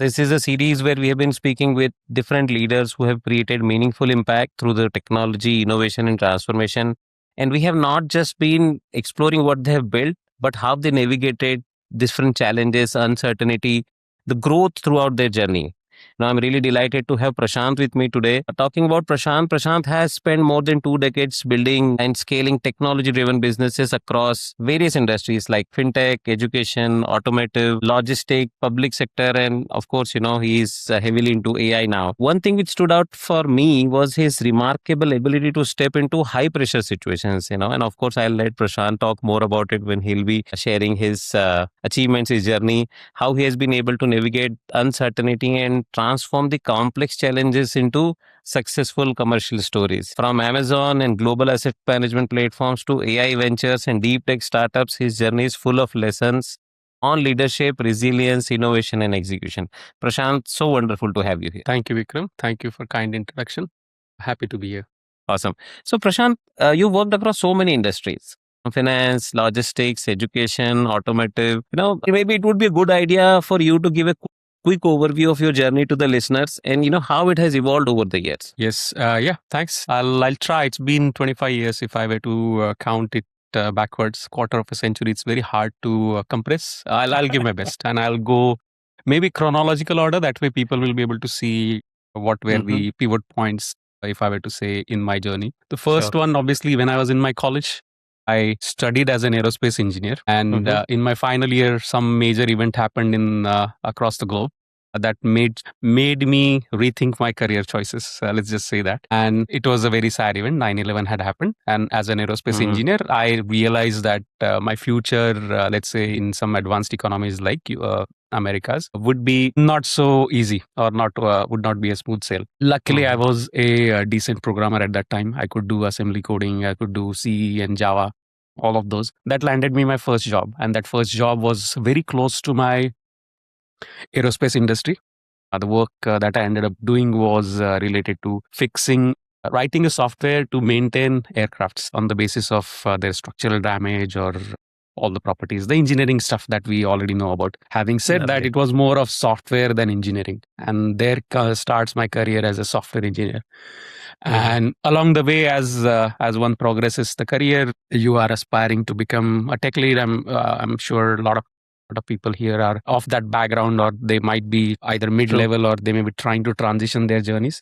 This is a series where we have been speaking with different leaders who have created meaningful impact through the technology, innovation, and transformation. And we have not just been exploring what they have built, but how they navigated different challenges, uncertainty, the growth throughout their journey. Now, I'm really delighted to have Prashant with me today. Talking about Prashant, Prashant has spent more than 2 decades building and scaling technology driven businesses across various industries like fintech, education, automotive, logistic, public sector, and of course, he's heavily into AI now. One thing which stood out for me was his remarkable ability to step into high pressure situations, and of course, I'll let Prashant talk more about it when he'll be sharing his achievements, his journey, how he has been able to navigate uncertainty and transform the complex challenges into successful commercial stories. From Amazon and global asset management platforms to AI ventures and deep tech startups, his journey is full of lessons on leadership, resilience, innovation, and execution. Prashant, so wonderful to have you here. Thank you, Vikram. Thank you for kind introduction. Happy to be here. Awesome. So, Prashant, you worked across so many industries: finance, logistics, education, automotive. Maybe it would be a good idea for you to give a quick overview of your journey to the listeners and how it has evolved over the years. Yes. Yeah. Thanks. I'll try. It's been 25 years. If I were to count it backwards, quarter of a century, it's very hard to compress. I'll give my best, and I'll go maybe chronological order. That way, people will be able to see what were the pivot points. If I were to say in my journey, the first one, obviously, when I was in my college, I studied as an aerospace engineer, and in my final year, some major event happened in across the globe that made me rethink my career choices. Let's just say that. And it was a very sad event. 9/11 had happened, and as an aerospace engineer, I realized that my future, let's say in some advanced economies like Americas, would be not so easy, or not would not be a smooth sail. Luckily, I was a decent programmer at that time. I could do assembly coding, I could do C and Java, all of those. That landed me my first job, and that first job was very close to my aerospace industry. The work that I ended up doing was related to writing a software to maintain aircrafts on the basis of their structural damage or all the properties, the engineering stuff that we already know about. Having said that, it was more of software than engineering. And there starts my career as a software engineer. And along the way, as one progresses the career, you are aspiring to become a tech lead. I'm sure a lot of people here are of that background, or they might be either mid-level or they may be trying to transition their journeys.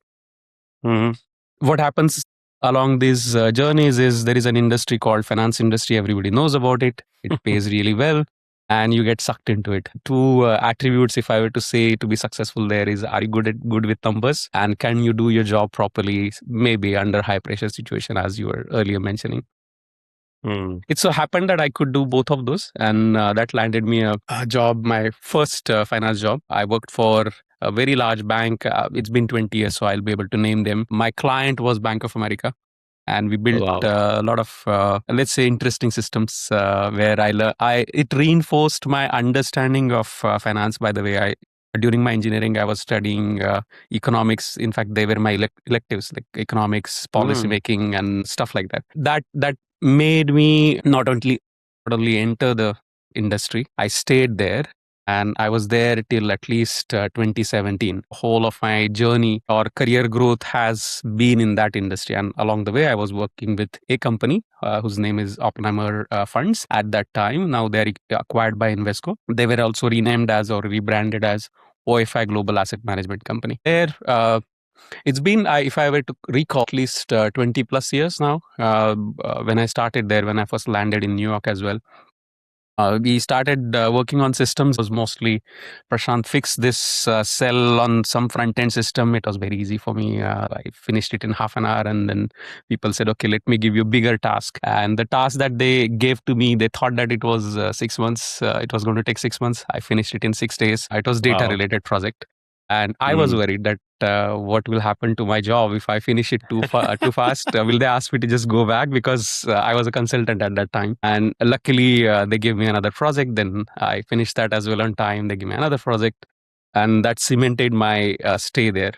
What happens along these journeys is there is an industry called finance industry. Everybody knows about it. It pays really well, and you get sucked into it. Two attributes, if I were to say, to be successful there is: are you good with numbers, and can you do your job properly, maybe under high pressure situation, as you were earlier mentioning. It so happened that I could do both of those, and that landed me a job, my first finance job. I worked for a very large bank. It's been 20 years, so I'll be able to name them. My client was Bank of America, and we built a lot of, let's say, interesting systems where it reinforced my understanding of finance. By the way, during my engineering, I was studying economics. In fact, they were my electives, like economics, policy making, and stuff like that. That made me not only enter the industry, I stayed there, and I was there till at least 2017. Whole of my journey or career growth has been in that industry, and along the way, I was working with a company whose name is Oppenheimer Funds at that time. Now they're acquired by Invesco. They were also renamed as, or rebranded as, OFI Global Asset Management Company. There, it's been, if I were to recall, at least 20 plus years now. When I started there, when I first landed in New York as well, we started working on systems. It was mostly, Prashant, fix this cell on some front-end system. It was very easy for me. I finished it in half an hour, and then people said, okay, let me give you a bigger task. And the task that they gave to me, they thought that it was 6 months. It was going to take 6 months. I finished it in 6 days. It was data-related project. And I was worried that what will happen to my job if I finish it too fast. Will they ask me to just go back? Because I was a consultant at that time. And luckily, they gave me another project. Then I finished that as well on time. They gave me another project. And that cemented my stay there.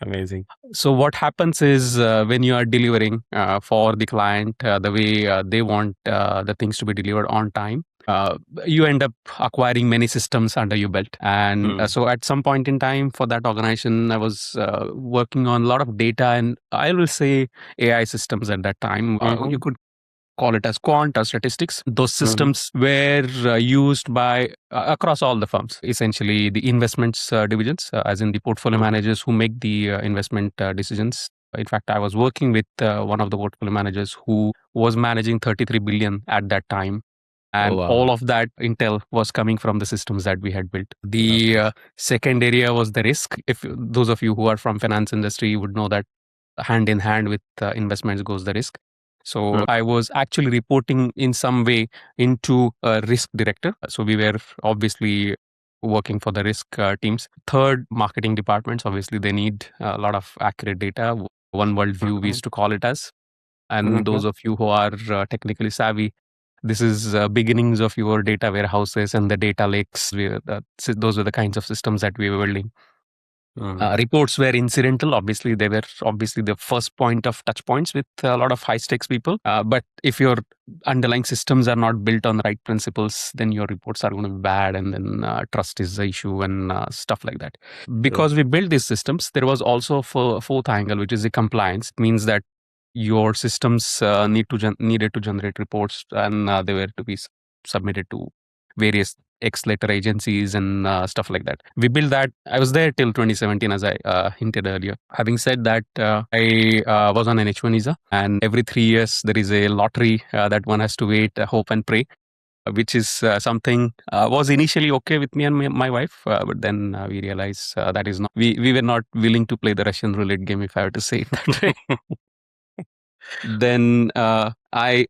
Amazing. So what happens is when you are delivering for the client the way they want the things to be delivered on time, you end up acquiring many systems under your belt. And Mm. so at some point in time for that organization, I was working on a lot of data and I will say AI systems at that time. You Mhm. could call it as quant or statistics. Those Mhm. systems were used by across all the firms, essentially the investments divisions, as in the portfolio Mhm. managers who make the investment decisions. In fact, I was working with one of the portfolio managers who was managing 33 billion at that time. Oh And wow. all of that intel was coming from the systems that we had built. The Okay. second area was the risk. If those of you who are from finance industry would know that hand in hand with investments goes the risk. So Mm. I was actually reporting in some way into a risk director. So we were obviously working for the risk teams. Third, marketing departments. Obviously, they need a lot of accurate data. One world view, we Mhm. used to call it as. And those Mhm. of you who are technically savvy, this is beginnings of your data warehouses and the data lakes. Those were the kinds of systems that we were building. Mm. Reports were incidental. Obviously, they were obviously the first point of touch points with a lot of high stakes people. But if your underlying systems are not built on the right principles, then your reports are going to be bad, and then trust is the issue and stuff like that. True. Because we built these systems, there was also a fourth angle, which is the compliance. It means that your systems needed to generate reports, and they were to be submitted to various X-letter agencies and stuff like that. We built that. I was there till 2017, as I hinted earlier. Having said that, I was on an H1 visa, and every 3 years there is a lottery that one has to wait, hope, and pray. Which is something was initially okay with me and my wife, but then we realized that is not. We were not willing to play the Russian roulette game, if I were to say it that way. Then I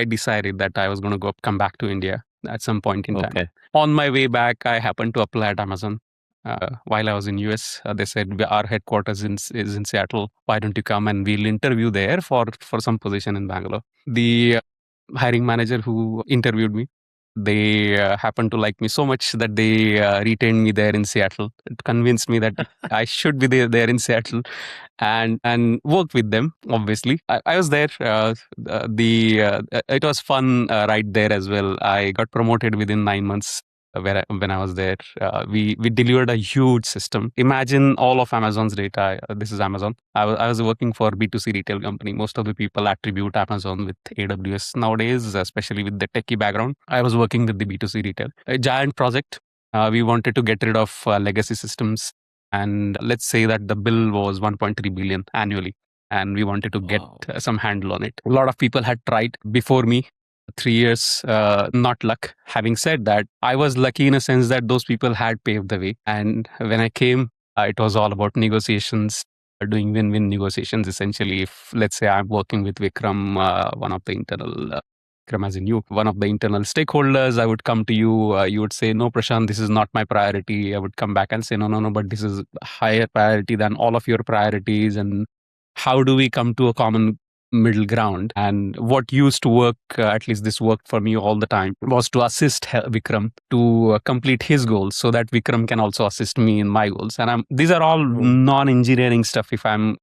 decided that I was going to come back to India at some point in time. Okay. On my way back, I happened to apply at Amazon. While I was in US, they said our headquarters is in Seattle. Why don't you come and we'll interview there for some position in Bangalore? The hiring manager who interviewed me, they happened to like me so much that they retained me there in Seattle. It convinced me that I should be there in Seattle and worked with them. Obviously, I was there. It was fun right there as well. I got promoted within 9 months. When I was there, we delivered a huge system. Imagine all of Amazon's data. This is Amazon. I was working for B2C retail company. Most of the people attribute Amazon with AWS nowadays, especially with the techie background. I was working with the B2C retail, a giant project. We wanted to get rid of legacy systems, and let's say that the bill was 1.3 billion annually, and we wanted to get Wow. some handle on it. A lot of people had tried before me. 3 years, not luck. Having said that, I was lucky in a sense that those people had paved the way. And when I came, it was all about negotiations, doing win-win negotiations. Essentially, if let's say I'm working with Vikram, one of the internal Vikram as in you, one of the internal stakeholders, I would come to you. You would say, "No, Prashant, this is not my priority." I would come back and say, "No, no, no, but this is higher priority than all of your priorities." And how do we come to a common middle ground? And what used to work, at least this worked for me all the time, was to assist Vikram to complete his goals so that Vikram can also assist me in my goals. And these are all Mm. non-engineering stuff, if I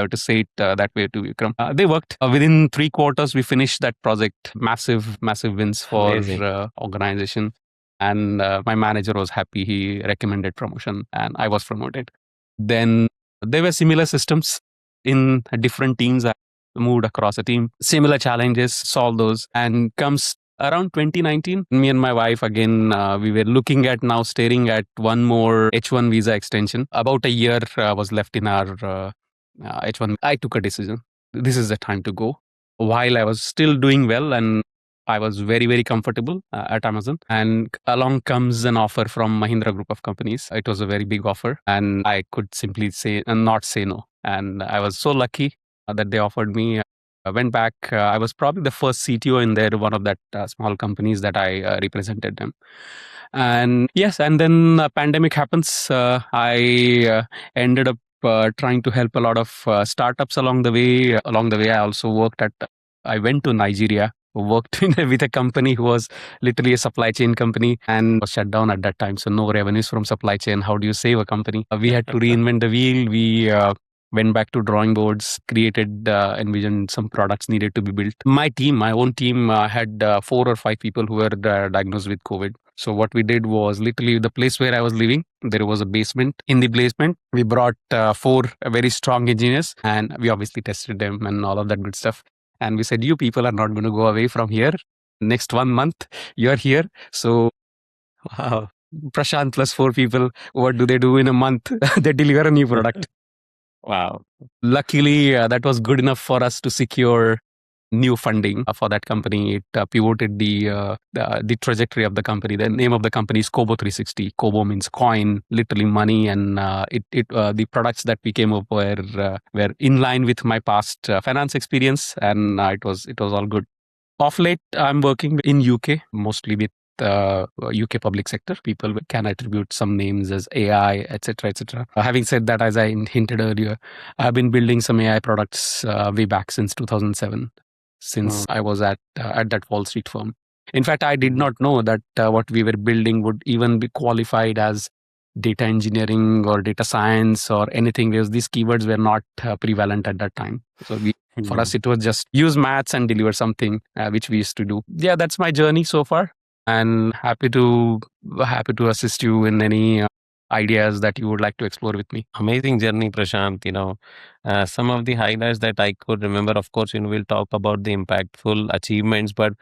were to say it that way to Vikram. They worked. Within 3 quarters, we finished that project. Massive, massive wins for Amazing. organization. And my manager was happy. He recommended promotion and I was promoted. Then there were similar systems in different teams. I moved across a team. Similar challenges, solve those. And comes around 2019, me and my wife, again, we were looking at now staring at one more H1 visa extension. About a year was left in our H1. I took a decision. This is the time to go. While I was still doing well and I was very, very comfortable at Amazon. And along comes an offer from Mahindra group of companies. It was a very big offer and I could simply say and not say no. And I was so lucky that they offered me. I went back. I was probably the first CTO in there, one of that small companies that I represented them. And yes, and then pandemic happens. I ended up trying to help a lot of startups along the way. Along the way, I also worked at. I went to Nigeria worked with a company who was literally a supply chain company and was shut down at that time. So no revenues from supply chain. How do you save a company? We had to reinvent the wheel. We went back to drawing boards, created, envisioned some products needed to be built. My own team, had 4 or 5 people who were diagnosed with COVID. So what we did was literally the place where I was living, there was a basement. In the basement, we brought four very strong engineers and we obviously tested them and all of that good stuff. And we said, you people are not going to go away from here. Next 1 month, you're here. So wow. Prashant plus 4 people, what do they do in a month? They deliver a new product. Wow. Luckily, that was good enough for us to secure new funding for that company. It pivoted the trajectory of the company. The name of the company is Kobo 360. Kobo means coin, literally money, and the products that we came up were in line with my past finance experience, and it was all good. Off late, I'm working in UK, mostly with UK public sector. People can attribute some names as AI, etc., etc. Having said that, as I hinted earlier, I've been building some AI products way back since 2007, since I was at that Wall Street firm. In fact, I did not know that what we were building would even be qualified as data engineering or data science or anything, because these keywords were not prevalent at that time. So for us, it was just use maths and deliver something, which we used to do. Yeah, that's my journey so far, and happy to assist you in any ideas that you would like to explore with me. Amazing journey, Prashant. Some of the highlights that I could remember, of course, we'll talk about the impactful achievements, but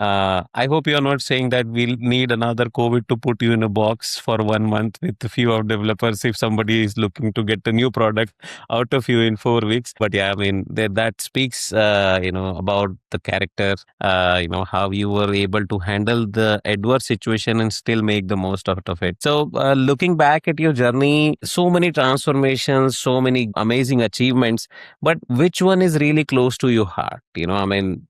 I hope you're not saying that we'll need another COVID to put you in a box for 1 month with a few of developers if somebody is looking to get a new product out of you in 4 weeks. But yeah, I mean, that speaks, about the character, how you were able to handle the adverse situation and still make the most out of it. So looking back at your journey, so many transformations, so many amazing achievements, but which one is really close to your heart? I mean,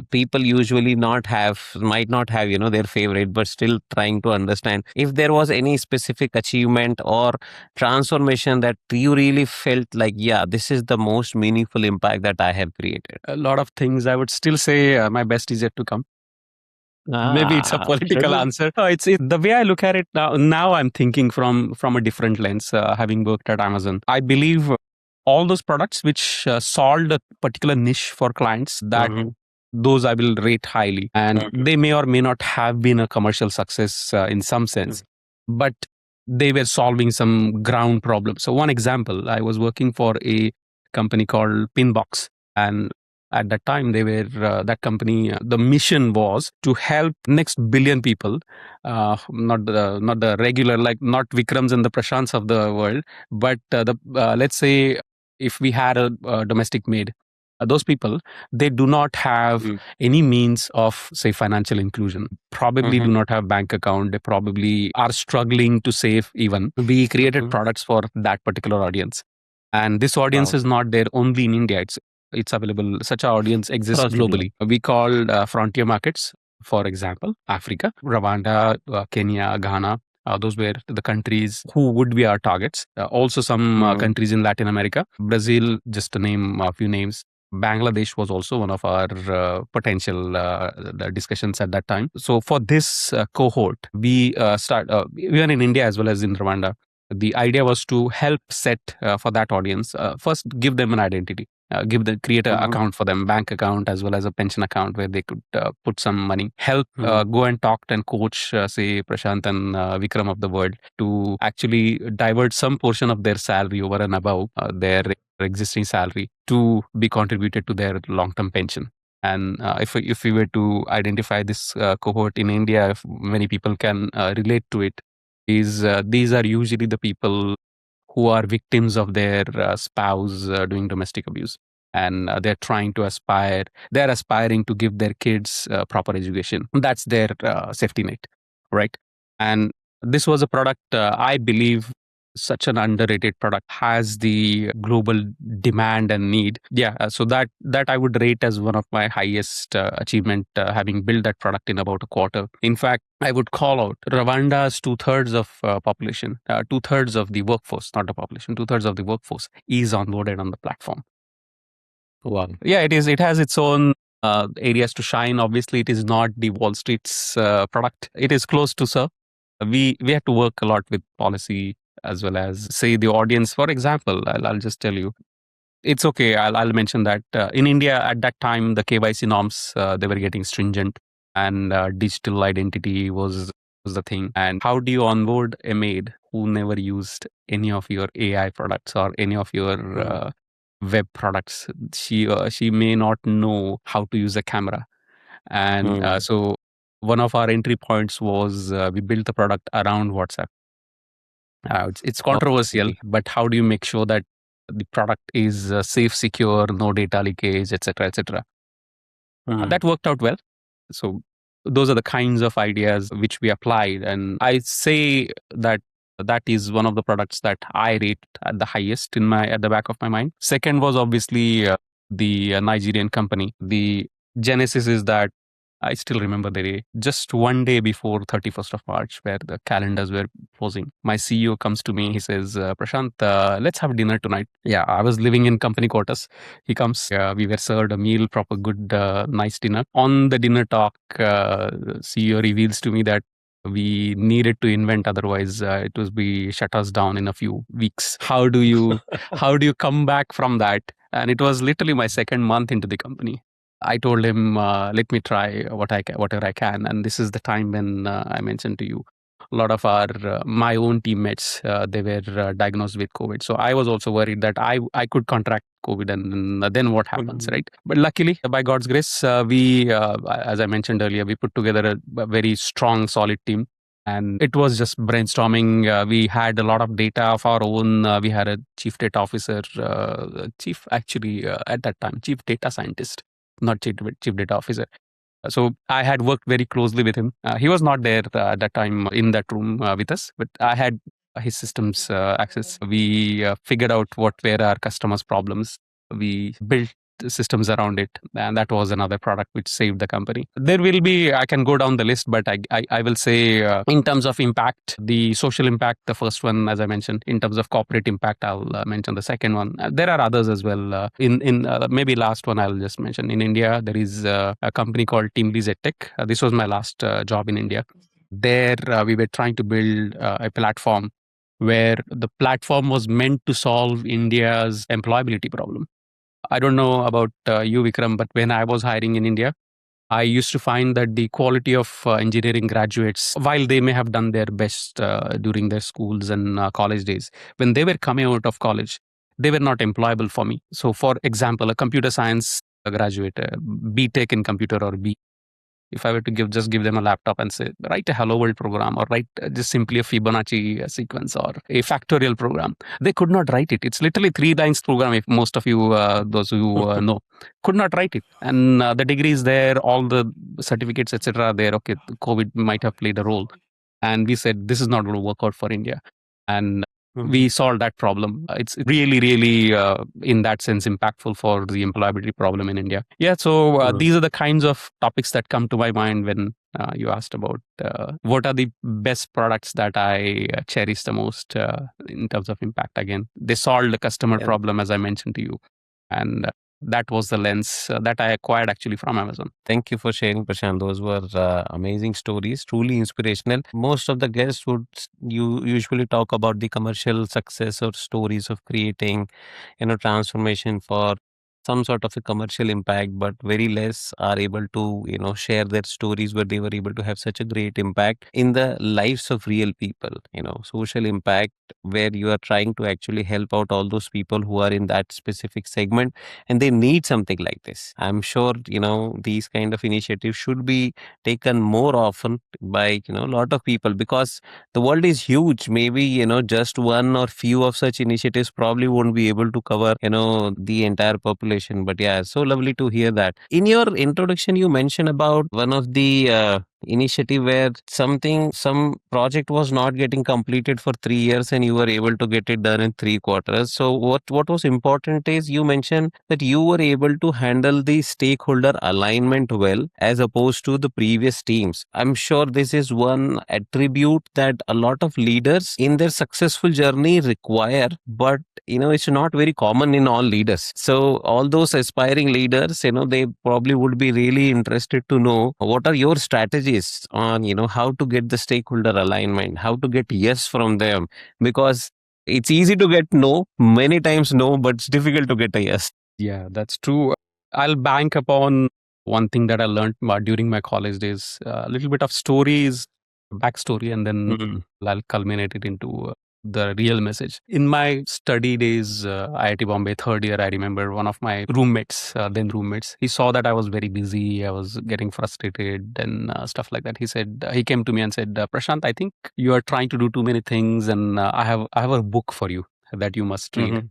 people usually might not have their favorite, but still trying to understand if there was any specific achievement or transformation that you really felt like, yeah, this is the most meaningful impact that I have created. A lot of things. I would still say my best is yet to come. Maybe it's a political answer. It's the way I look at it now. Now I'm thinking from a different lens. Having worked at Amazon, I believe all those products which solved a particular niche for clients, that those I will rate highly, and they may or may not have been a commercial success in some sense, but they were solving some ground problems. So one example, I was working for a company called Pinbox, and at that time they were that company, the mission was to help next billion people, not the regular, like not Vikrams and the Prashants of the world, but let's say if we had a domestic maid, those people, they do not have any means of, say, financial inclusion, probably do not have bank account, they probably are struggling to save. Even we created products for that particular audience, and this audience is not there only in India. It's available. Such an audience exists globally. We called frontier markets, for example, Africa, Rwanda, Kenya, Ghana. Those were the countries who would be our targets. Also some countries in Latin America, Brazil, just to name a few names. Bangladesh was also one of our potential the discussions at that time. So for this cohort, we start even in India as well as in Rwanda. The idea was to help set for that audience. First, give them an identity. Create an account for them, bank account as well as a pension account where they could put some money. Help go and talk and coach, say, Prashant and Vikram of the world to actually divert some portion of their salary over and above their existing salary to be contributed to their long-term pension. And if we were to identify this cohort in India, if many people can relate to it, these are usually the people who are victims of their spouse doing domestic abuse, and they're aspiring to give their kids proper education. That's their safety net, right? And this was a product, I believe, such an underrated product, has the global demand and need. Yeah, so that I would rate as one of my highest achievement, having built that product in about a quarter. In fact, I would call out Rwanda's 2/3 of population, 2/3 of the workforce, not the population, 2/3 of the workforce is onboarded on the platform. Wow. Yeah, it is. It has its own areas to shine. Obviously, it is not the Wall Street's product. It is close to serve. We have to work a lot with policy as well as say the audience. For example, I'll just tell you, it's okay. I'll mention that in India at that time the KYC norms they were getting stringent, and digital identity was the thing. And how do you onboard a maid who never used any of your AI products or any of your web products? She may not know how to use a camera, and Mm. so one of our entry points was we built the product around WhatsApp. It's controversial, Okay. but how do you make sure that the product is safe, secure, no data leakage, etc., etc.? Mm. That worked out well. So those are the kinds of ideas which we applied, and I say that that is one of the products that I rate at the highest in my at the back of my mind. Second was obviously the Nigerian company. The genesis is that I still remember the day, just one day before 31st of March, where the calendars were closing. My CEO comes to me. He says, Prashant, let's have dinner tonight. Yeah, I was living in company quarters. He comes, we were served a meal, proper good, nice dinner. On the dinner talk, CEO reveals to me that we needed to invent, otherwise it was be shut us down in a few weeks. How do you come back from that? And it was literally my second month into the company. I told him, let me try whatever I can. And this is the time when I mentioned to you, a lot of our my own teammates they were diagnosed with COVID. So I was also worried that I could contract COVID, and then what happens, Mhm. right? But luckily, by God's grace, as I mentioned earlier, we put together a very strong, solid team. And it was just brainstorming. We had a lot of data of our own. We had a chief data officer, chief actually at that time, chief data scientist, not chief data officer. So I had worked very closely with him. He was not there at that time in that room with us, but I had his systems access. We figured out what were our customers' problems. We built systems around it, and that was another product which saved the company. There will be, I can go down the list, but I will say in terms of impact, the social impact, the first one, as I mentioned. In terms of corporate impact, I'll mention the second one. There are others as well. In maybe last one, I'll just mention. In India, there is a company called Teamlease EdTech. This was my last job in India. There, we were trying to build a platform where the platform was meant to solve India's employability problem. I don't know about you, Vikram, but when I was hiring in India, I used to find that the quality of engineering graduates, while they may have done their best during their schools and college days, when they were coming out of college, they were not employable for me. So, for example, a computer science graduate, B Tech in computer or B, if I were to give them a laptop and say, write a hello world program or write just simply a Fibonacci sequence or a factorial program, they could not write it. It's literally 3 lines program. If most of you, those who know, could not write it, and the degree is there, all the certificates, etc., are there. Okay, COVID might have played a role, and we said this is not going to work out for India, and we Mhm. solved that problem. It's really, really, in that sense, impactful for the employability problem in India. Yeah, so Mm. these are the kinds of topics that come to my mind when you asked about what are the best products that I cherish the most in terms of impact. Again, they solved the customer And problem, as I mentioned to you, and that was the lens that I acquired actually from Amazon. thank you for sharing, Prashant. Those were amazing stories, truly inspirational. Most of the guests would you usually talk about the commercial success or stories of creating, transformation for some sort of a commercial impact, but very less are able to, share their stories where they were able to have such a great impact in the lives of real people, social impact where you are trying to actually help out all those people who are in that specific segment and they need something like this. I'm sure, these kind of initiatives should be taken more often by, a lot of people because the world is huge. Maybe, just one or few of such initiatives probably won't be able to cover, the entire population. But yeah, so lovely to hear that. In your introduction, you mentioned about one of the initiative where some project was not getting completed for 3 years and you were able to get it done in 3 quarters. So what was important is you mentioned that you were able to handle the stakeholder alignment well as opposed to the previous teams. I'm sure this is one attribute that a lot of leaders in their successful journey require, but it's not very common in all leaders. So all those aspiring leaders, they probably would be really interested to know what are your strategies on how to get the stakeholder alignment, how to get yes from them, because it's easy to get no, many times no, but it's difficult to get a yes. Yeah, that's true. I'll bank upon one thing that I learned during my college days. A little bit of stories, backstory, and then Mm, I'll culminate it into the real message. In my study days, IIT Bombay, third year, I remember one of my roommates, then roommates, he saw that I was very busy. I was getting frustrated and stuff like that. He came to me and said, Prashant, I think you are trying to do too many things, and I have a book for you that you must read. mhm.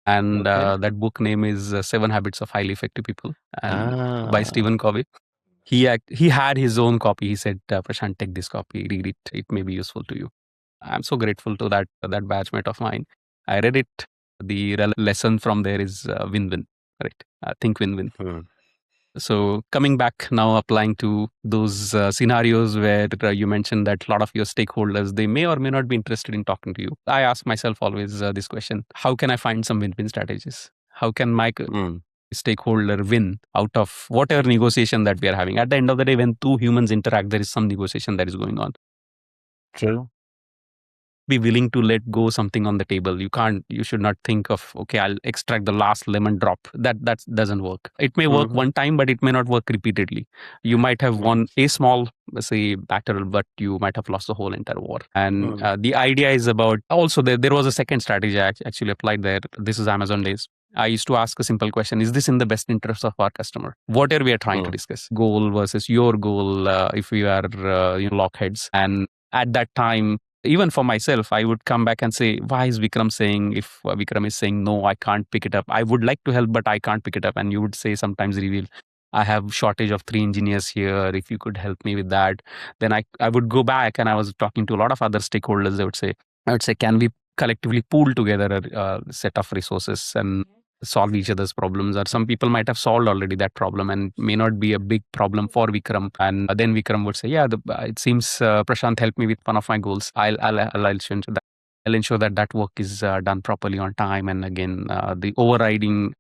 And Okay. that book name is Seven Habits of Highly Effective People, and by Ah. Stephen Covey. He had his own copy. He said, Prashant, take this copy, read it. It may be useful to you. I'm so grateful to that batchmate of mine. I read it. The lesson from there is win-win, right? Think win-win. Hmm. So coming back now, applying to those scenarios where you mentioned that a lot of your stakeholders, they may or may not be interested in talking to you. I ask myself always this question: how can I find some win-win strategies? How can my Hmm. stakeholder win out of whatever negotiation that we are having? At the end of the day, when two humans interact, there is some negotiation that is going on. True. Be willing to let go something on the table. You should not think of, okay, I'll extract the last lemon drop. That doesn't work. It may work Mhm. one time, but it may not work repeatedly. You might have won a small, say, battle, but you might have lost the whole entire war. And Mm. the idea is about also there was a second strategy I actually applied there. This is Amazon days. I used to ask a simple question: is this in the best interest of our customer? Whatever we are trying to Mm. discuss, goal versus your goal, if we are lockheads. And at that time, even for myself, I would come back and say, why is Vikram saying, if Vikram is saying, no, I can't pick it up. I would like to help, but I can't pick it up. And you would say, sometimes reveal, I have shortage of 3 engineers here. If you could help me with that, then I would go back, and I was talking to a lot of other stakeholders. I would say, can we collectively pool together a set of resources and solve each other's problems? Or some people might have solved already that problem and may not be a big problem for Vikram. And then Vikram would say, yeah, it seems Prashant helped me with one of my goals. I'll ensure that that work is done properly on time. And again, the overriding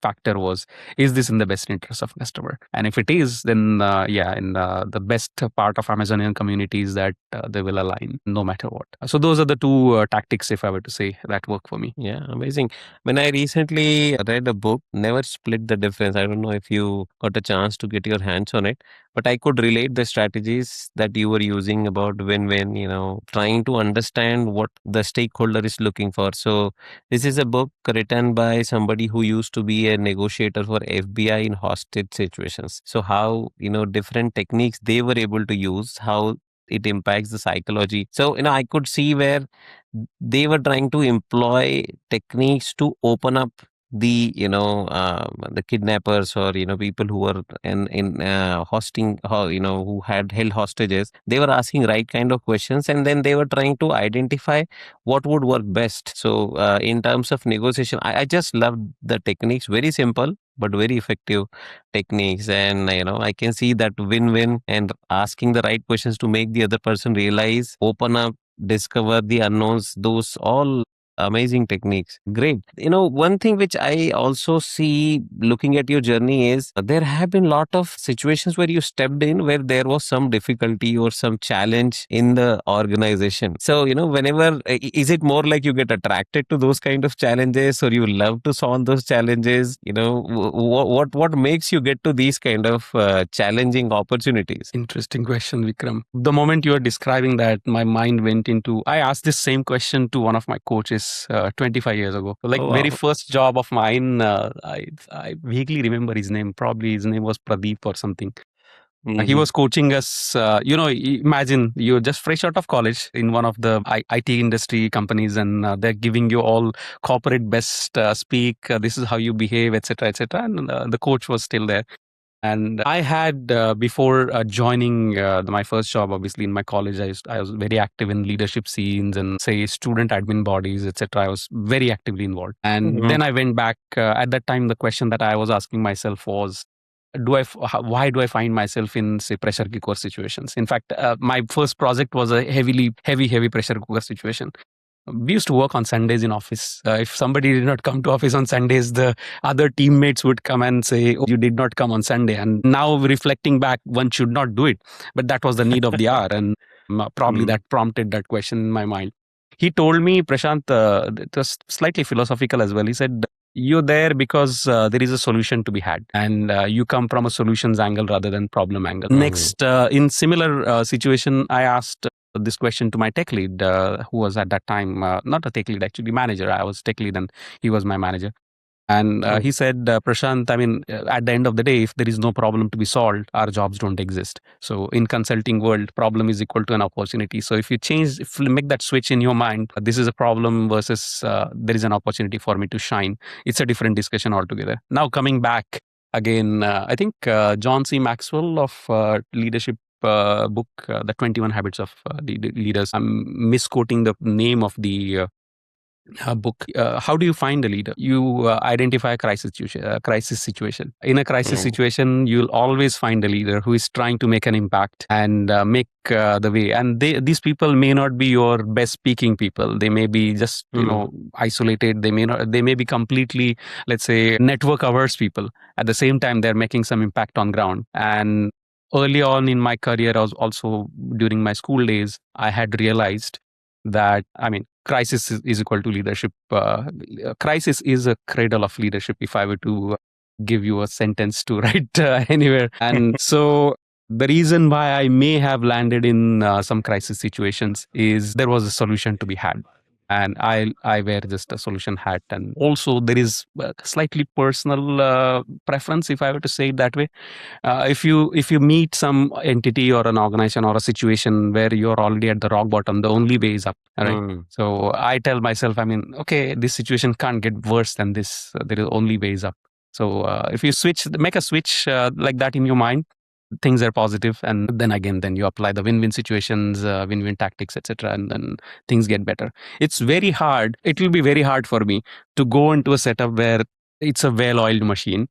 factor was, is this in the best interest of customer? And if it is, then yeah, in the best part of Amazonian community is that they will align no matter what. So those are the two tactics, if I were to say, that work for me. Yeah, amazing. When I recently read a book, Never Split the Difference. I don't know if you got a chance to get your hands on it, but I could relate the strategies that you were using about win-win, trying to understand what the stakeholder is looking for. So this is a book written by somebody who used to be a negotiator for FBI in hostage situations. So how, different techniques they were able to use, how it impacts the psychology. So, I could see where they were trying to employ techniques to open up the kidnappers, or people who were in hosting, who had held hostages. They were asking right kind of questions, and then they were trying to identify what would work best. So in terms of negotiation, I just love the techniques. Very simple but very effective techniques. And I can see that win-win, and asking the right questions to make the other person realize, open up, discover the unknowns, those all amazing techniques. Great. One thing which I also see looking at your journey is there have been a lot of situations where you stepped in where there was some difficulty or some challenge in the organization. So, whenever, is it more like you get attracted to those kind of challenges, or you love to solve those challenges? What makes you get to these kind of challenging opportunities? Interesting question, Vikram. The moment you are describing that, my mind went into, I asked this same question to one of my coaches 25 years ago. Like, Oh, very wow. first job of mine, I vaguely remember his name. Probably his name was Pradeep or something. He Hmm. was coaching us. Imagine you're just fresh out of college in one of the IT industry companies, and they're giving you all corporate best speak. This is how you behave, etc., etc. And the coach was still there. And I had before joining my first job, obviously in my college, I was very active in leadership scenes and say student admin bodies, etc. I was very actively involved. And then I went back. At that time, the question that I was asking myself was, why do I find myself in say pressure cooker situations? In fact, my first project was a heavy pressure cooker situation. We used to work on Sundays in office. If somebody did not come to office on Sundays, the other teammates would come and say, "Oh, you did not come on Sunday." And now reflecting back, one should not do it, but that was the need of the hour, and probably that prompted that question in my mind. He told me, Prashant, it was slightly philosophical as well. He said, "You're there because there is a solution to be had, and you come from a solutions angle rather than problem angle." Next, in similar situation, I asked this question to my tech lead, who was at that time not a tech lead, actually manager. I was tech lead, and he was my manager. And he said, Prashant, I mean, at the end of the day, if there is no problem to be solved, our jobs don't exist. So in consulting world, problem is equal to an opportunity. So if if you make that switch in your mind, this is a problem versus there is an opportunity for me to shine. It's a different discussion altogether. Now coming back again, I think John C. Maxwell of leadership book, The 21 Habits of Leaders. I'm misquoting the name of the book. How do you find a leader? You identify a crisis situation. In a crisis situation, you'll always find a leader who is trying to make an impact and make the way. And these people may not be your best speaking people. They may be just isolated. They may be completely, let's say, network averse people. At the same time, they're making some impact on ground. And early on in my career, I was also during my school days, I had realized that, I mean, crisis is equal to leadership. Crisis is a cradle of leadership, if I were to give you a sentence to write anywhere. And so the reason why I may have landed in some crisis situations is there was a solution to be had. And I wear just a solution hat. And also there is a slightly personal preference, if I were to say it that way. If you meet some entity or an organization or a situation where you're already at the rock bottom, the only way is up. Right. So I tell myself, I mean, okay, this situation can't get worse than this. There is only ways up. So if you make a switch like that in your mind, things are positive, and then again, then you apply the win-win situations, win-win tactics, etc., and then things get better. It's very hard. It will be very hard for me to go into a setup where it's a well-oiled machine.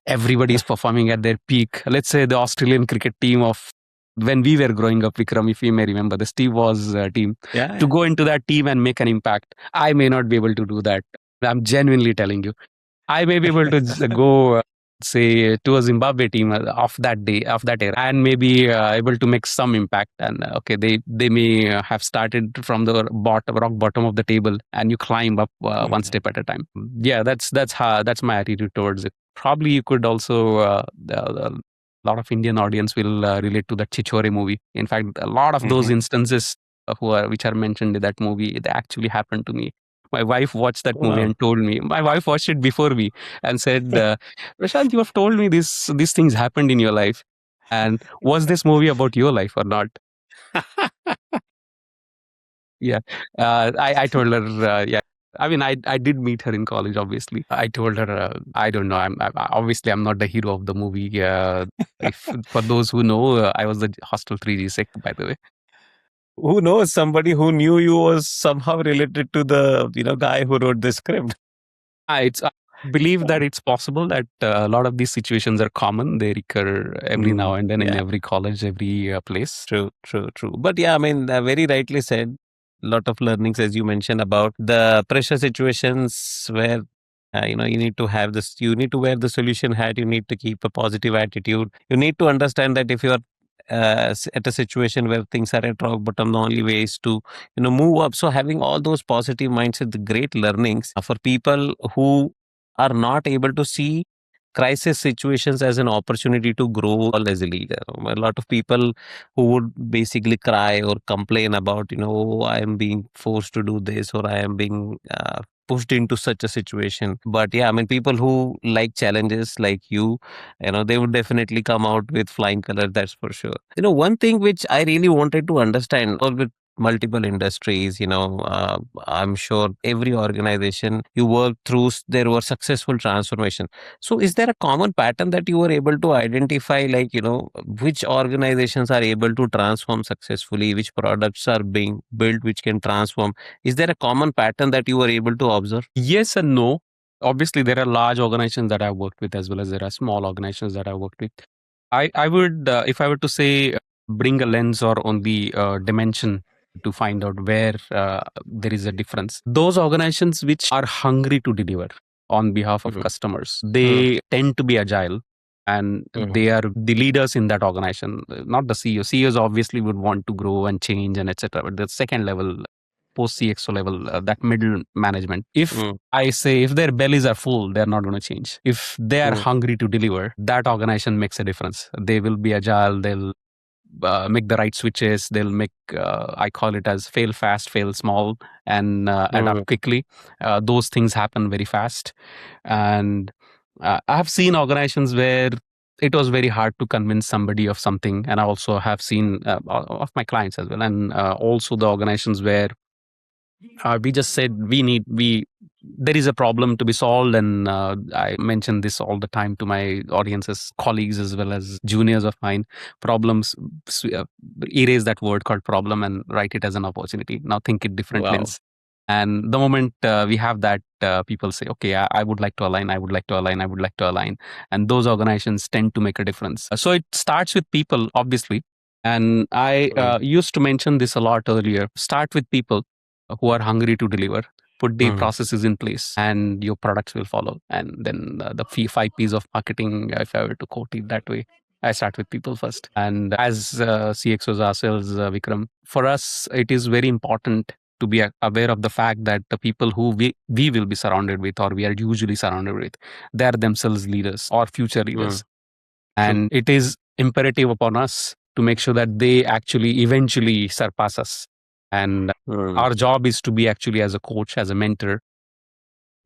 Everybody is performing at their peak. Let's say the Australian cricket team of when we were growing up, Vikram, if you may remember, the Steve was team. Yeah. To go into that team and make an impact, I may not be able to do that. I'm genuinely telling you. I may be able to go, say, to a Zimbabwe team of that day, of that era, and maybe able to make some impact. And okay, they may have started from the rock bottom of the table, and you climb up one step at a time. Yeah, that's my attitude towards it. Probably you could also a lot of Indian audience will relate to that Chichore movie. In fact, a lot of those instances which are mentioned in that movie, they actually happened to me. My wife watched that movie and told me. My wife watched it before me and said, Prashant, you have told me these things happened in your life. And was this movie about your life or not? Yeah. I told her, yeah. I mean, I did meet her in college, obviously. I told her, I don't know. Obviously, I'm not the hero of the movie. For those who know, I was the Hostel 3G sec, by the way. Who knows? Somebody who knew you was somehow related to the guy who wrote the script. I believe that it's possible that a lot of these situations are common. They recur every now and then in every college, every place. True. But yeah, I mean, very rightly said. A lot of learnings, as you mentioned, about the pressure situations where you need to have this. You need to wear the solution hat. You need to keep a positive attitude. You need to understand that if you are at a situation where things are at rock bottom, the only way is to move up. So having all those positive mindset, the great learnings for people who are not able to see crisis situations as an opportunity to grow as a leader. A lot of people who would basically cry or complain about, "Oh, I am being forced to do this, or I am being pushed into such a situation." But yeah, I mean, people who like challenges like they would definitely come out with flying colors, that's for sure. One thing which I really wanted to understand, or with multiple industries, I'm sure every organization you work through, there were successful transformation. So is there a common pattern that you were able to identify, like, which organizations are able to transform successfully, which products are being built which can transform? Is there a common pattern that you were able to observe? Yes and no. Obviously, there are large organizations that I've worked with, as well as there are small organizations that I've worked with. I would, if I were to say, bring a lens or on the dimension to find out where there is a difference. Those organizations which are hungry to deliver on behalf of Mhm. customers, they tend to be agile, and Mhm. they are the leaders in that organization, not the CEO. CEOs obviously would want to grow and change and etc. But the second level, post CXO level, that middle management, if Mm, I say if their bellies are full, they're not going to change. If they are mm, hungry to deliver, that organization makes a difference. They will be agile. They'll make the right switches. They'll make, I call it as fail fast, fail small, and mm, adapt quickly. Those things happen very fast. And I have seen organizations where it was very hard to convince somebody of something. And I also have seen of my clients as well. And also the organizations where we just said we there is a problem to be solved, and I mention this all the time to my audiences, colleagues as well as juniors of mine. Problems, erase that word called problem and write it as an opportunity. Now think it different wow. lens. And the moment we have that, people say, okay, I would like to align, I would like to align, I would like to align. And those organizations tend to make a difference. So it starts with people, obviously. And I Mm, used to mention this a lot earlier. Start with people who are hungry to deliver. Put the mm, processes in place, and your products will follow. And then the five P's of marketing, if I were to quote it that way, I start with people first. And as CXOs ourselves, Vikram, for us, it is very important to be aware of the fact that the people who we will be surrounded with, or we are usually surrounded with, they are themselves leaders or future mm, leaders. And it is imperative upon us to make sure that they actually eventually surpass us. And mm, our job is to be actually as a coach, as a mentor,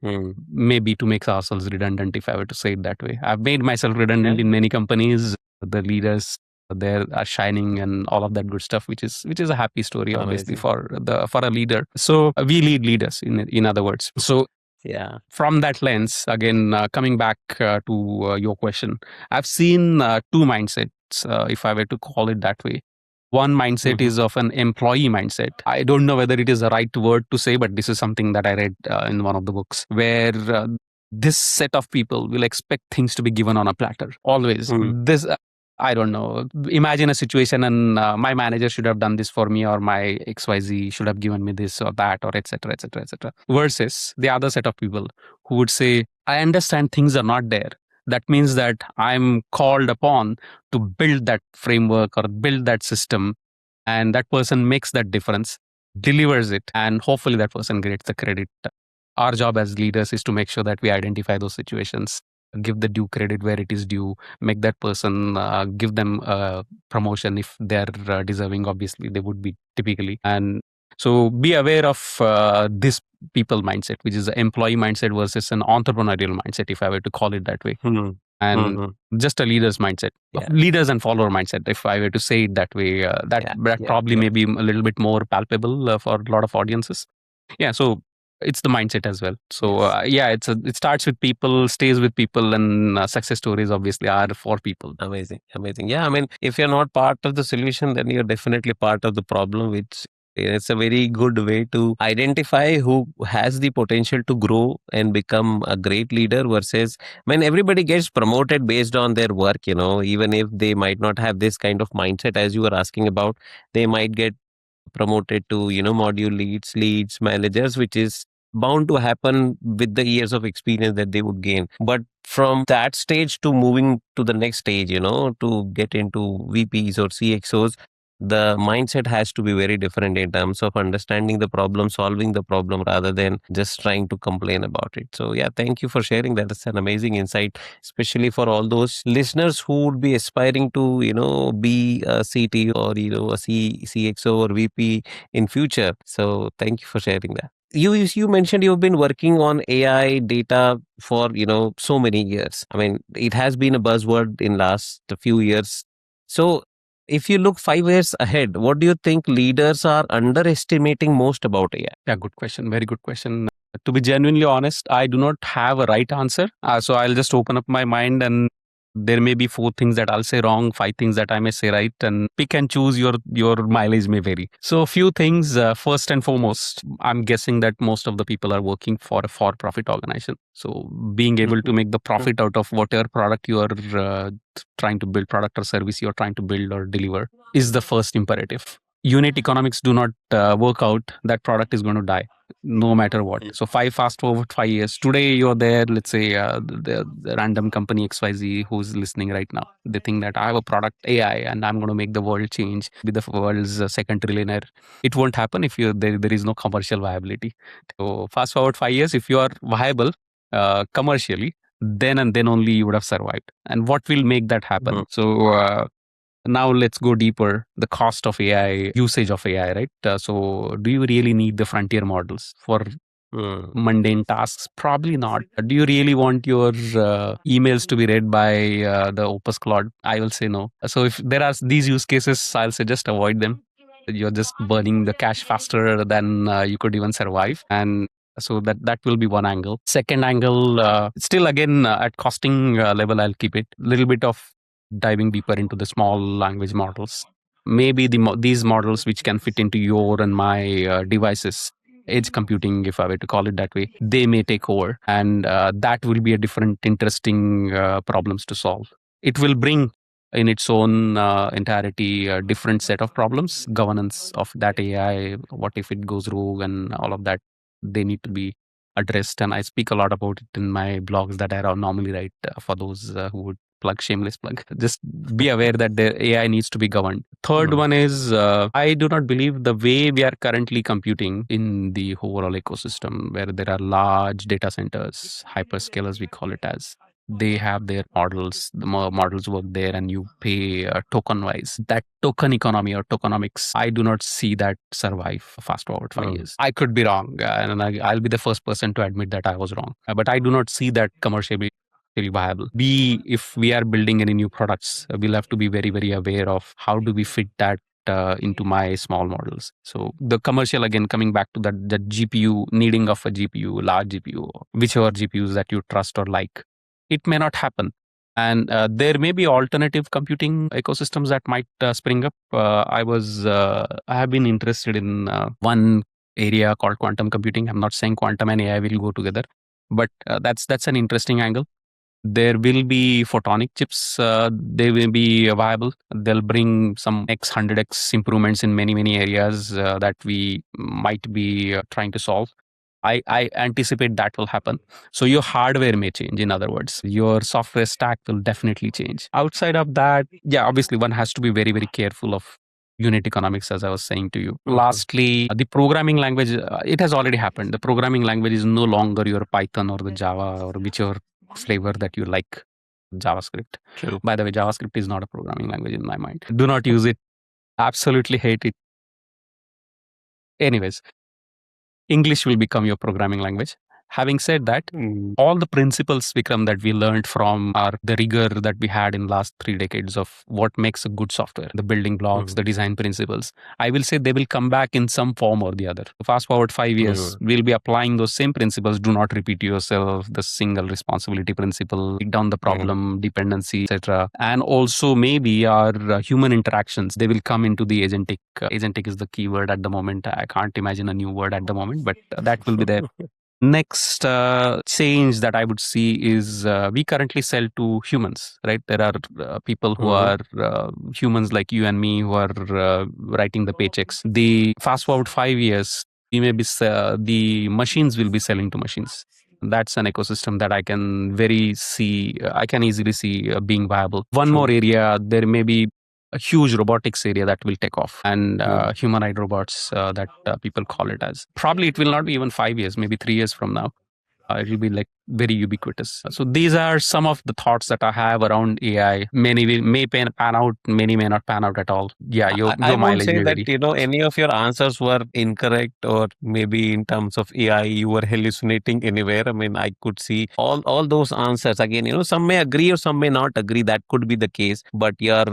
mm. maybe to make ourselves redundant, if I were to say it that way. I've made myself redundant Yeah, in many companies. The leaders there are shining and all of that good stuff, which is a happy story, obviously, amazing. for a leader. So we lead leaders, in other words. So Yeah. from that lens, again, coming back to your question, I've seen two mindsets, if I were to call it that way. One mindset Mhm, is of an employee mindset. I don't know whether it is the right word to say, but this is something that I read in one of the books, where this set of people will expect things to be given on a platter. Always. mm, I don't know. Imagine a situation, and my manager should have done this for me, or my XYZ should have given me this or that, or etc., etc., etc. Versus the other set of people who would say, I understand things are not there. That means that I'm called upon to build that framework or build that system, and that person makes that difference, delivers it, and hopefully that person gets the credit. Our job as leaders is to make sure that we identify those situations, give the due credit where it is due, make that person, give them a promotion if they're deserving. Obviously they would be, typically. And so be aware of this people mindset, which is the employee mindset versus an entrepreneurial mindset, if I were to call it that way. mm, And mhm. just a leader's mindset, Yeah, leaders and follower mindset, if I were to say it that way. yeah, That yeah, probably yeah. may be a little bit more palpable for a lot of audiences. Yeah, so it's the mindset as well. So Yes. yeah, it starts with people, stays with people, and success stories obviously are for people. Amazing, amazing. Yeah, I mean, if you're not part of the solution, then you're definitely part of the problem, which it's a very good way to identify who has the potential to grow and become a great leader versus when everybody gets promoted based on their work, even if they might not have this kind of mindset as you were asking about, they might get promoted to module leads, managers, which is bound to happen with the years of experience that they would gain. But from that stage to moving to the next stage, to get into VPs or CXOs, the mindset has to be very different in terms of understanding the problem, solving the problem, rather than just trying to complain about it. So yeah, thank you for sharing that. It's an amazing insight, especially for all those listeners who would be aspiring to be a CTO or a CXO or VP in future. So thank you for sharing that. You mentioned you've been working on AI data for so many years. I mean, it has been a buzzword in last few years. So if you look 5 years ahead, what do you think leaders are underestimating most about AI? Yeah, good question. Very good question. To be genuinely honest, I do not have a right answer. So I'll just open up my mind, and there may be 4 things that I'll say wrong, 5 things that I may say right, and pick and choose. Your mileage may vary. So a few things. First and foremost, I'm guessing that most of the people are working for a for-profit organization. So being able to make the profit out of whatever product you are trying to build, product or service you're trying to build or deliver, is the first imperative. Unit economics do not work out, that product is going to die no matter what. So fast forward 5 years. Today you're there, let's say the random company XYZ who's listening right now. They think that I have a product AI and I'm going to make the world change, be the world's second trillionaire. It won't happen if there is no commercial viability. So fast forward 5 years, if you are viable commercially, then and then only you would have survived. And what will make that happen? So now let's go deeper. The cost of AI, usage of AI, right? So do you really need the frontier models for mundane tasks? Probably not. Do you really want your emails to be read by the Opus Claude? I will say no. So if there are these use cases, I'll say just avoid them. You're just burning the cash faster than you could even survive. And so that will be one angle. Second angle, still again at costing level, I'll keep it. Little bit of diving deeper into the small language models. Maybe these models which can fit into your and my devices, edge computing, if I were to call it that way, they may take over, and that will be a different, interesting problems to solve. It will bring in its own entirety a different set of problems. Governance of that AI, what if it goes rogue, and all of that, they need to be addressed. And I speak a lot about it in my blogs that I normally write for those who would shameless plug. Just be aware that the AI needs to be governed. Third one is I do not believe the way we are currently computing in the overall ecosystem, where there are large data centers, hyperscalers, we call it as. They have their models, the models work there, and you pay token wise. That token economy or tokenomics, I do not see that survive fast forward 5 years. I could be wrong, and I'll be the first person to admit that I was wrong. But I do not see that commercially viable. If we are building any new products, we'll have to be very, very aware of how do we fit that into my small models. So the commercial, again, coming back to that GPU, needing of a GPU, large GPU, whichever GPUs that you trust or like, it may not happen. And there may be alternative computing ecosystems that might spring up. I have been interested in one area called quantum computing. I'm not saying quantum and AI will go together, but that's an interesting angle. There will be photonic chips. They will be viable. They'll bring some X 100x improvements in many, many areas that we might be trying to solve. I anticipate that will happen. So your hardware may change. In other words, your software stack will definitely change. Outside of that, yeah, obviously one has to be very, very careful of unit economics, as I was saying to you. Lastly, the programming language, it has already happened. The programming language is no longer your Python or the Java or whichever flavor that you like. JavaScript. True. By the way, JavaScript is not a programming language in my mind. Do not use it. Absolutely hate it. Anyways, English will become your programming language. Having said that, all the principles, Vikram, that we learned from the rigor that we had in last 3 decades of what makes a good software, the building blocks, the design principles, I will say they will come back in some form or the other. Fast forward 5 years, we'll be applying those same principles. Do not repeat yourself, the single responsibility principle, break down the problem, dependency, etc. And also maybe our human interactions, they will come into the agentic. Agentic is the keyword at the moment. I can't imagine a new word at the moment, but that will be there. Next change that I would see is we currently sell to humans, right? There are people who are humans like you and me who are writing the paychecks. The fast forward 5 years, we may be the machines will be selling to machines. That's an ecosystem that I can easily see being viable. One more area, there may be a huge robotics area that will take off, and humanoid robots that people call it as. Probably it will not be even 5 years, maybe 3 years from now. It will be like very ubiquitous. So these are some of the thoughts that I have around AI. Many may pan out, many may not pan out at all. Yeah, your I won't mileage say may that, vary. any of your answers were incorrect, or maybe in terms of AI, you were hallucinating anywhere. I mean, I could see all those answers. Again, some may agree or some may not agree. That could be the case. But your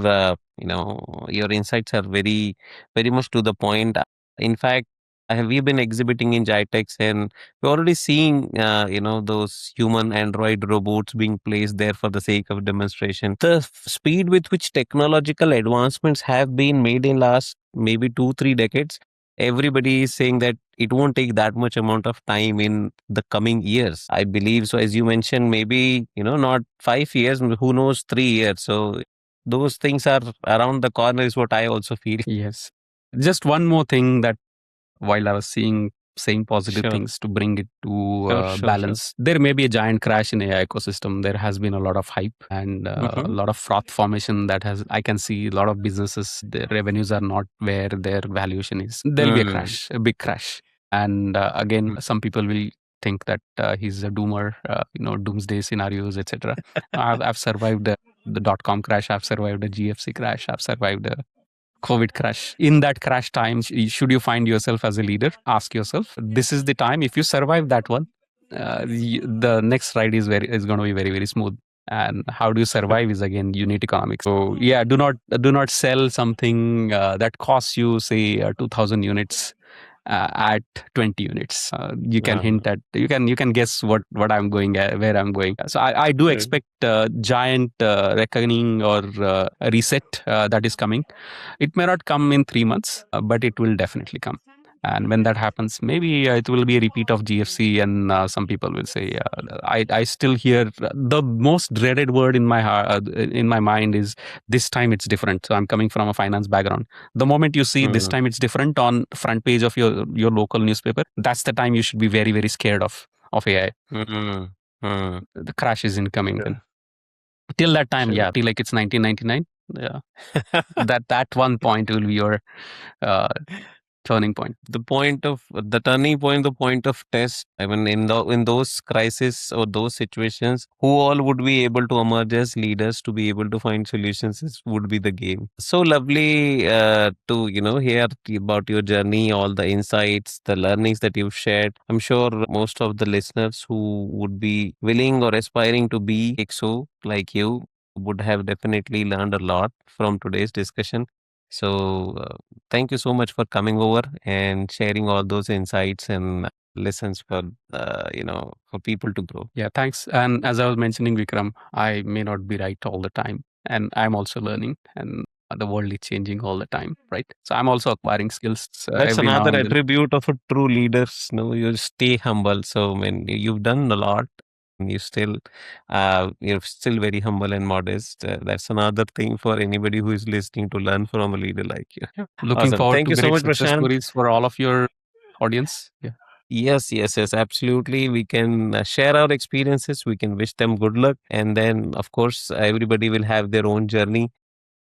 Your insights are very, very much to the point. In fact, we've been exhibiting in Jitex, and we're already seeing, those human android robots being placed there for the sake of demonstration. The speed with which technological advancements have been made in last maybe 2, 3 decades, everybody is saying that it won't take that much amount of time in the coming years. I believe so. As you mentioned, maybe, not 5 years, who knows, 3 years. So those things are around the corner, is what I also feel. Yes. Just one more thing that while I was saying positive Sure, things to bring it to sure, sure, sure. balance, there may be a giant crash in AI ecosystem. There has been a lot of hype and a Mm-hmm. lot of froth formation that has. I can see a lot of businesses. Their revenues are not where their valuation is. There'll be a Mm. crash, a big crash. And again, some people will think that he's a doomer. Doomsday scenarios, etc. I've survived the dot-com crash. I've survived a GFC crash. I've survived a COVID crash. In that crash time, should you find yourself as a leader? Ask yourself. This is the time. If you survive that one, the next ride is going to be very, very smooth. And how do you survive is again unit economics. So yeah, do not sell something that costs you say 2,000 units at 20 units. You can Uh, hint at you can guess what I'm going at, where I'm going. So I do True. expect giant reckoning or a reset that is coming. It may not come in 3 months, but it will definitely come. And when that happens, maybe it will be a repeat of GFC, and some people will say, I still hear the most dreaded word in my heart, in my mind is this time it's different. So I'm coming from a finance background. The moment you see this Mm. time it's different on front page of your local newspaper, that's the time you should be very, very scared of AI. Mm. Mm. The crash is incoming then. Sure. Till that time, Sure. yeah, till like it's 1999. Yeah, that one point will be your uh, turning point. The turning point, the point of test. I mean, in those crises or those situations, who all would be able to emerge as leaders to be able to find solutions would be the game. So lovely to hear about your journey, all the insights, the learnings that you've shared. I'm sure most of the listeners who would be willing or aspiring to be XO like you would have definitely learned a lot from today's discussion. So, thank you so much for coming over and sharing all those insights and lessons for people to grow. Yeah, thanks. And as I was mentioning, Vikram, I may not be right all the time, and I'm also learning, and the world is changing all the time, right? So I'm also acquiring skills That's every now another and then. attribute of a true leader. No, you stay humble. So, I mean, you've done a lot, and you're still very humble and modest. That's another thing for anybody who is listening to learn from a leader like you. Yeah, looking Awesome. forward Thank to you so great much, success Prashant. stories for all of your audience. Yeah, Yes, yes, yes, absolutely. We can share our experiences. We can wish them good luck. And then, of course, everybody will have their own journey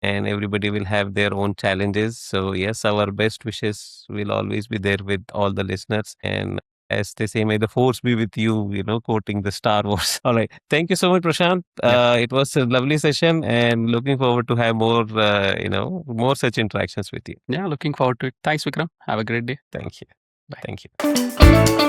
and everybody will have their own challenges. So, yes, our best wishes will always be there with all the listeners. And as they say, may the force be with you, quoting the Star Wars. All right. Thank you so much, Prashant. yeah, It was a lovely session and looking forward to have more, more such interactions with you. yeah. Looking forward to it. Thanks, Vikram. Have a great day. Thank you. Bye. Thank you.